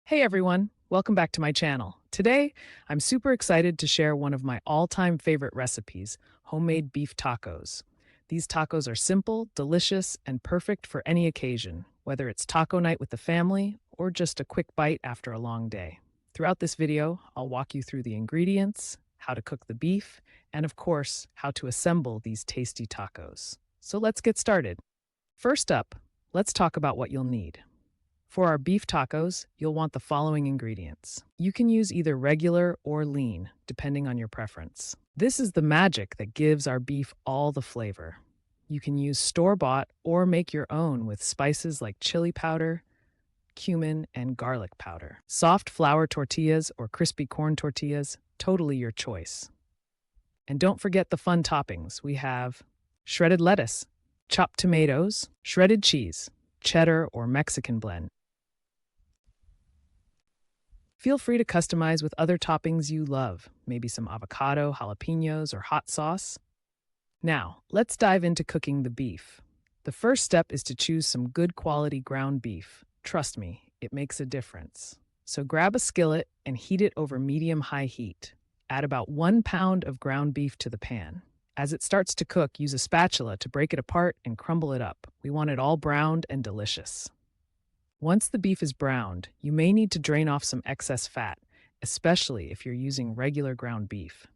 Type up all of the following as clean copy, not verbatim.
Hey everyone, welcome back to my channel. Today, I'm super excited to share one of my all-time favorite recipes, homemade beef tacos. These tacos are simple, delicious, and perfect for any occasion, whether it's taco night with the family or just a quick bite after a long day. Throughout this video, I'll walk you through the ingredients, how to cook the beef, and of course, how to assemble these tasty tacos. So let's get started. First up, let's talk about what you'll need. For our beef tacos, you'll want the following ingredients. You can use either regular or lean, depending on your preference. This is the magic that gives our beef all the flavor. You can use store-bought or make your own with spices like chili powder, cumin, and garlic powder. Soft flour tortillas or crispy corn tortillas, totally your choice. And don't forget the fun toppings. We have shredded lettuce, chopped tomatoes, shredded cheese, cheddar or Mexican blend. Feel free to customize with other toppings you love, maybe some avocado, jalapenos, or hot sauce. Now, let's dive into cooking the beef. The first step is to choose some good quality ground beef. Trust me, it makes a difference. So grab a skillet and heat it over medium-high heat. Add about 1 pound of ground beef to the pan. As it starts to cook, use a spatula to break it apart and crumble it up. We want it all browned and delicious. Once the beef is browned, you may need to drain off some excess fat, especially if you're using regular ground beef.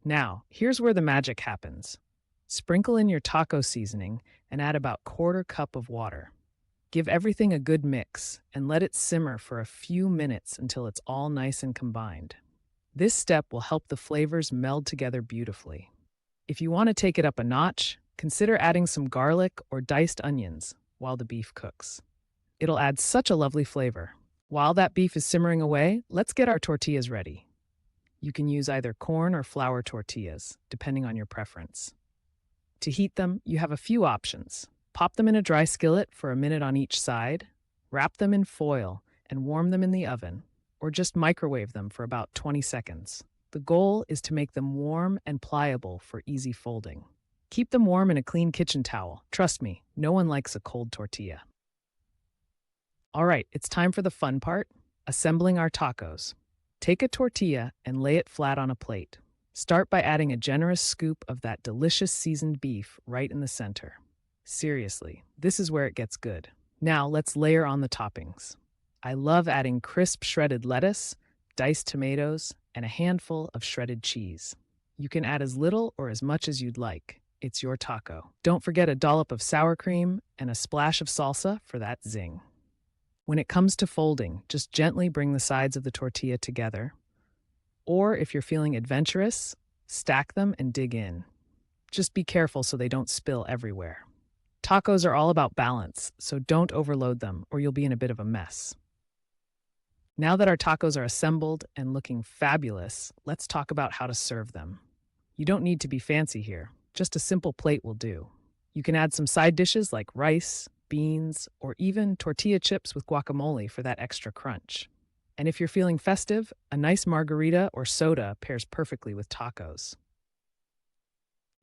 Now, here's where the magic happens. Sprinkle in your taco seasoning and add about 1/4 cup of water. Give everything a good mix and let it simmer for a few minutes until it's all nice and combined. This step will help the flavors meld together beautifully. If you want to take it up a notch, consider adding some garlic or diced onions while the beef cooks. It'll add such a lovely flavor. While that beef is simmering away, let's get our tortillas ready. You can use either corn or flour tortillas, depending on your preference. To heat them, you have a few options. Pop them in a dry skillet for a minute on each side, wrap them in foil, and warm them in the oven, or just microwave them for about 20 seconds. The goal is to make them warm and pliable for easy folding. Keep them warm in a clean kitchen towel. Trust me, no one likes a cold tortilla. All right, it's time for the fun part, assembling our tacos. Take a tortilla and lay it flat on a plate. Start by adding a generous scoop of that delicious seasoned beef right in the center. Seriously, this is where it gets good. Now let's layer on the toppings. I love adding crisp shredded lettuce, diced tomatoes, and a handful of shredded cheese. You can add as little or as much as you'd like. It's your taco. Don't forget a dollop of sour cream and a splash of salsa for that zing. When it comes to folding, just gently bring the sides of the tortilla together. Or if you're feeling adventurous, stack them and dig in. Just be careful so they don't spill everywhere. Tacos are all about balance, so don't overload them or you'll be in a bit of a mess. Now that our tacos are assembled and looking fabulous, let's talk about how to serve them. You don't need to be fancy here. Just a simple plate will do. You can add some side dishes like rice, beans, or even tortilla chips with guacamole for that extra crunch. And if you're feeling festive, a nice margarita or soda pairs perfectly with tacos.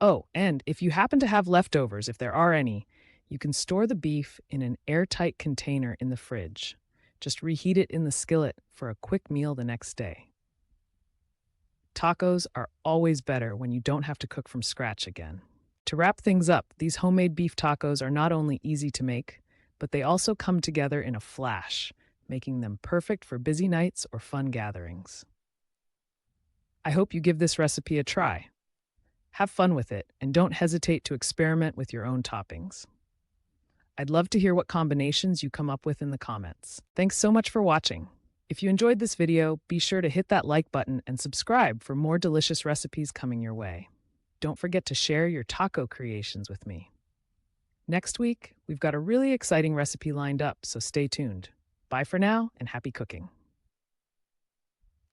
Oh, and if you happen to have leftovers, if there are any, you can store the beef in an airtight container in the fridge. Just reheat it in the skillet for a quick meal the next day. Tacos are always better when you don't have to cook from scratch again. To wrap things up, these homemade beef tacos are not only easy to make, but they also come together in a flash, making them perfect for busy nights or fun gatherings. I hope you give this recipe a try. Have fun with it, and don't hesitate to experiment with your own toppings. I'd love to hear what combinations you come up with in the comments. Thanks so much for watching. If you enjoyed this video, be sure to hit that like button and subscribe for more delicious recipes coming your way. Don't forget to share your taco creations with me. Next week, we've got a really exciting recipe lined up, so stay tuned. Bye for now, and happy cooking.